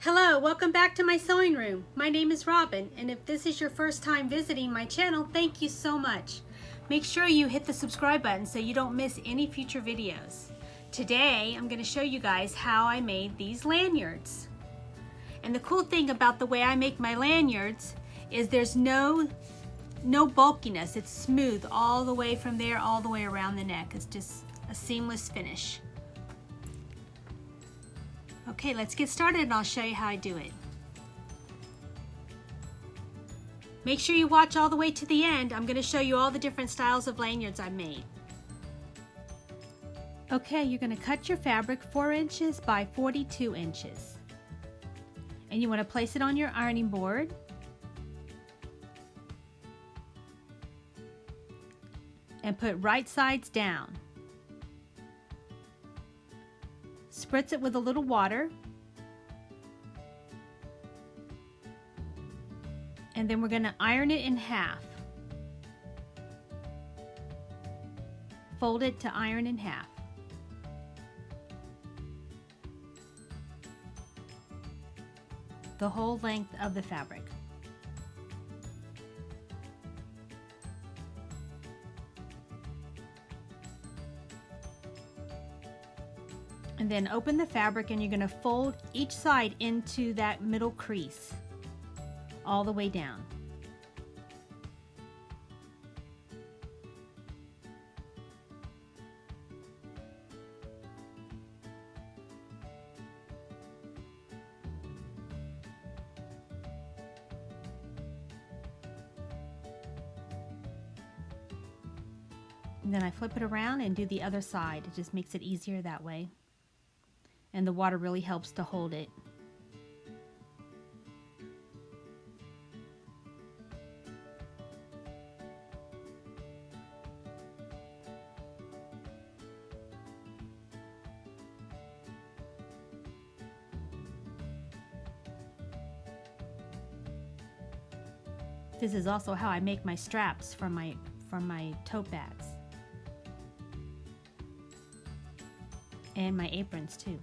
Hello, welcome back to my sewing room. My name is Robyn, and if this is your first time visiting my channel, thank you so much. Make sure you hit the subscribe button so you don't miss any future videos. Today, I'm going to show you guys how I made these lanyards. And the cool thing about the way I make my lanyards is there's no bulkiness. It's smooth all the way from there all the way around the neck. It's just a seamless finish. Okay, let's get started and I'll show you how I do it. Make sure you watch all the way to the end. I'm going to show you all the different styles of lanyards I've made. Okay, you're going to cut your fabric 4 inches by 42 inches. And you want to place it on your ironing board. And put right sides down. Spritz it with a little water, and then we're going to iron it in half. Fold it to iron in half. The whole length of the fabric. And then open the fabric and you're going to fold each side into that middle crease all the way down. And then I flip it around and do the other side. It just makes it easier that way. And the water really helps to hold it. This is also how I make my straps for my tote bags. And my aprons too.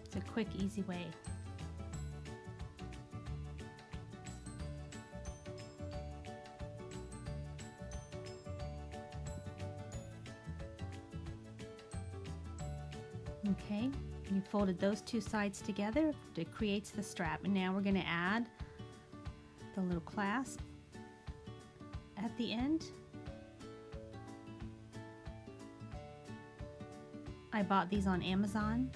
It's a quick, easy way. Okay, you folded those two sides together. It creates the strap. And now we're going to add the little clasp at the end. I bought these on Amazon.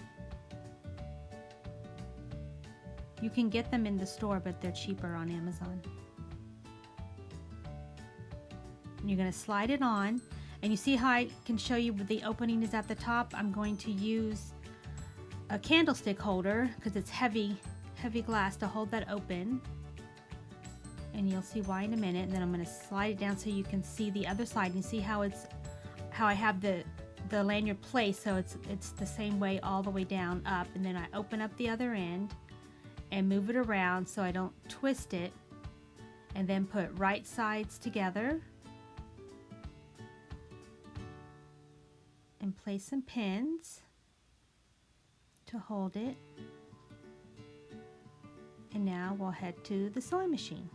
You can get them in the store, but they're cheaper on Amazon. And you're going to slide it on, and you see how I can show you where the opening is at the top? I'm going to use a candlestick holder because it's heavy glass to hold that open. And you'll see why in a minute. And then I'm going to slide it down so you can see the other side. And you see how I have the lanyard placed, so it's the same way all the way down up, and then I open up the other end and move it around so I don't twist it, and then put right sides together and place some pins to hold it. And now we'll head to the sewing machine.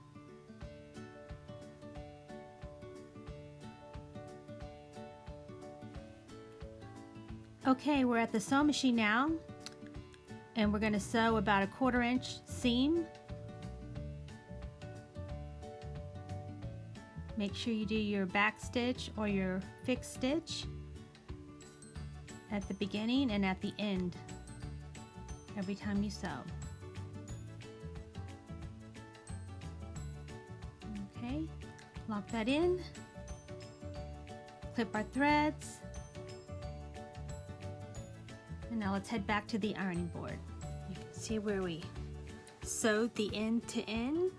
Okay, we're at the sewing machine now, and we're going to sew about a 1/4 inch seam. Make sure you do your back stitch or your fixed stitch at the beginning and at the end every time you sew. Okay, lock that in, clip our threads. And now let's head back to the ironing board. You can see where we sewed the end to end.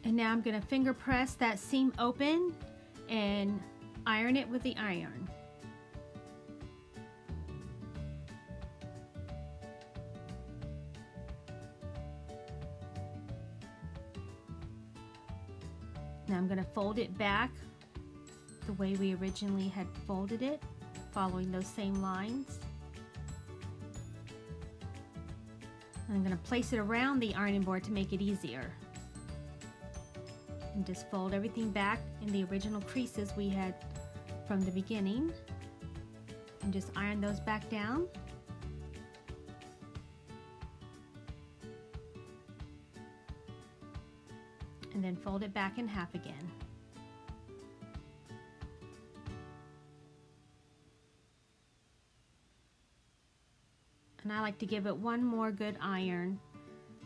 And now I'm going to finger press that seam open and iron it with the iron. Now I'm going to fold it back the way we originally had folded it, following those same lines. And I'm going to place it around the ironing board to make it easier. And just fold everything back in the original creases we had from the beginning. And just iron those back down. And then fold it back in half again. And I like to give it one more good iron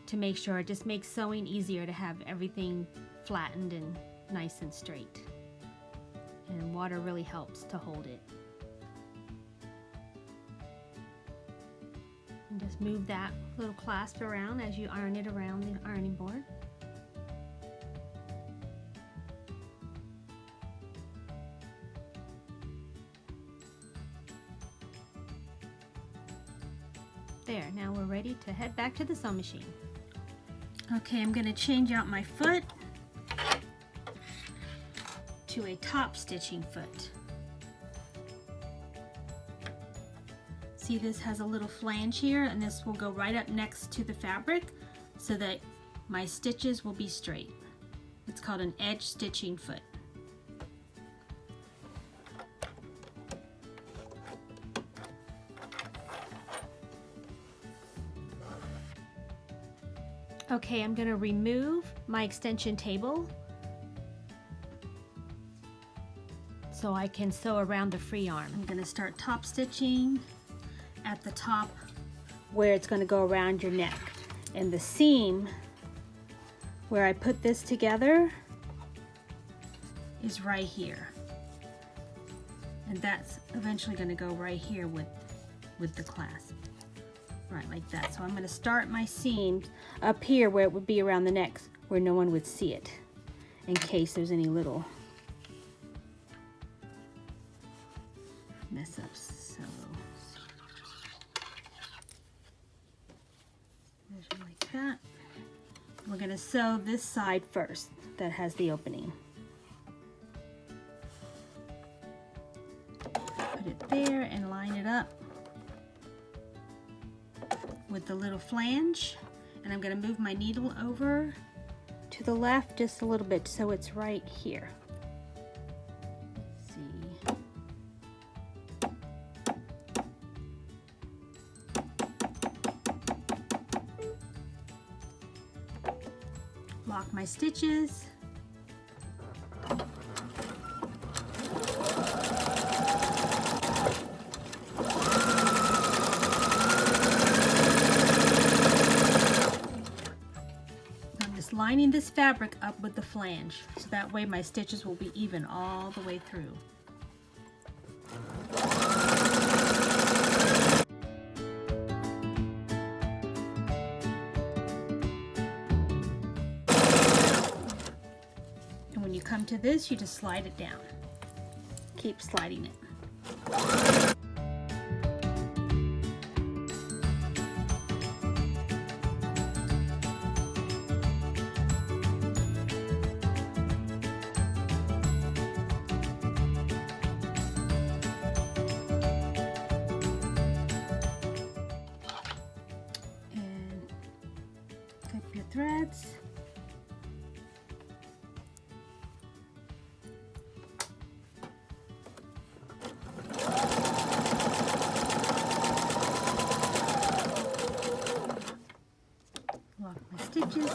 to make sure. It just makes sewing easier to have everything flattened and nice and straight. And water really helps to hold it. And just move that little clasp around as you iron it around the ironing board. There, now we're ready to head back to the sewing machine. Okay, I'm going to change out my foot to a top stitching foot. See, this has a little flange here, and this will go right up next to the fabric so that my stitches will be straight. It's called an edge stitching foot. Okay, I'm going to remove my extension table so I can sew around the free arm. I'm going to start top stitching at the top where it's going to go around your neck. And the seam where I put this together is right here. And that's eventually going to go right here with the clasp. Right, like that. So I'm going to start my seams up here where it would be around the neck, where no one would see it, in case there's any little mess ups. So measure like that. We're going to sew this side first that has the opening. Put it there and line it up with the little flange, and I'm going to move my needle over to the left just a little bit so it's right here. Let's see. Lock my stitches. Lining this fabric up with the flange, so that way my stitches will be even all the way through. And when you come to this, you just slide it down. Keep sliding it. Threads. Lock my stitches.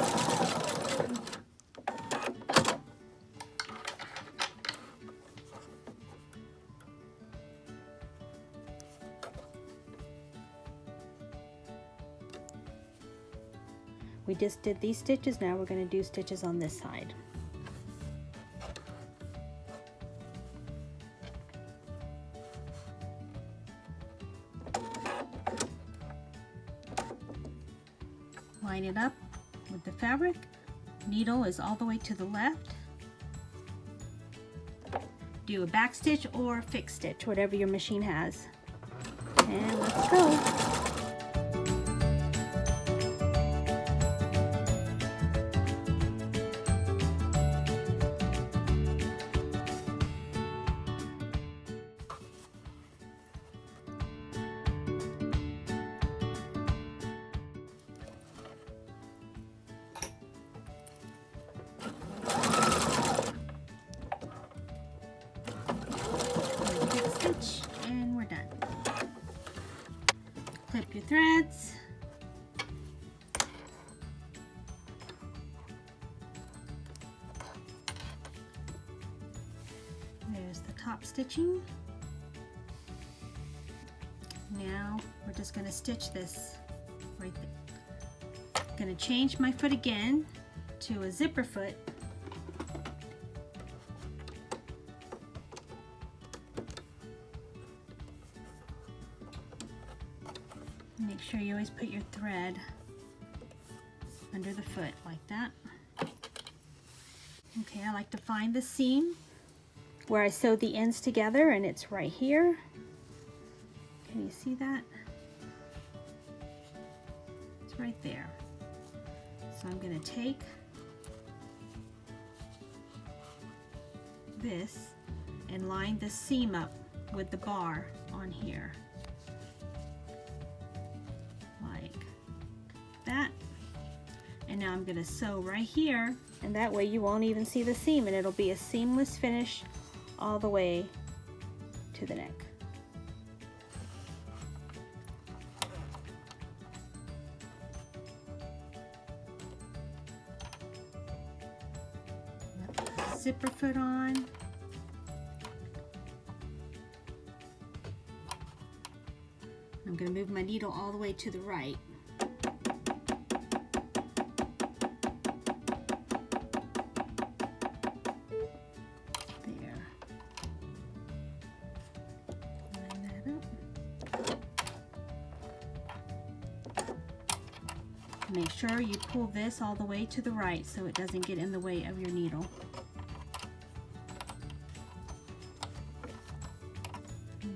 We just did these stitches, now we're going to do stitches on this side. Line it up with the fabric. Needle is all the way to the left. Do a back stitch or fixed stitch, whatever your machine has. And let's go. up your threads. There's the top stitching. Now we're just going to stitch this right there. I'm going to change my foot again to a zipper foot. Make sure you always put your thread under the foot like that. Okay, I like to find the seam where I sewed the ends together, and it's right here. Can you see that? It's right there. So I'm going to take this and line the seam up with the bar on here. Like that. And now I'm going to sew right here, and that way you won't even see the seam, and it'll be a seamless finish all the way to the neck. Zipper foot on. I'm going to move my needle all the way to the right. There. Line that up. Make sure you pull this all the way to the right so it doesn't get in the way of your needle.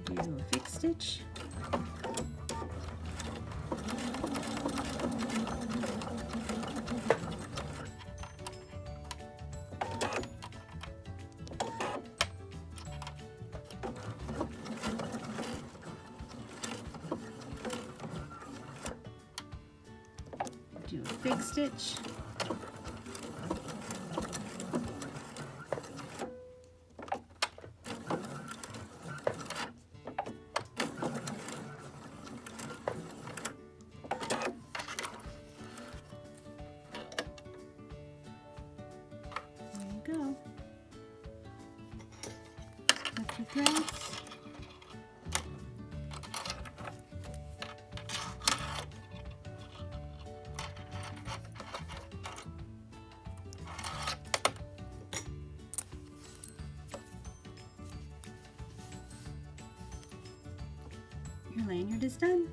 Do a fixed stitch. Do a fixed stitch. Go. Cut your threads. Your lanyard is done.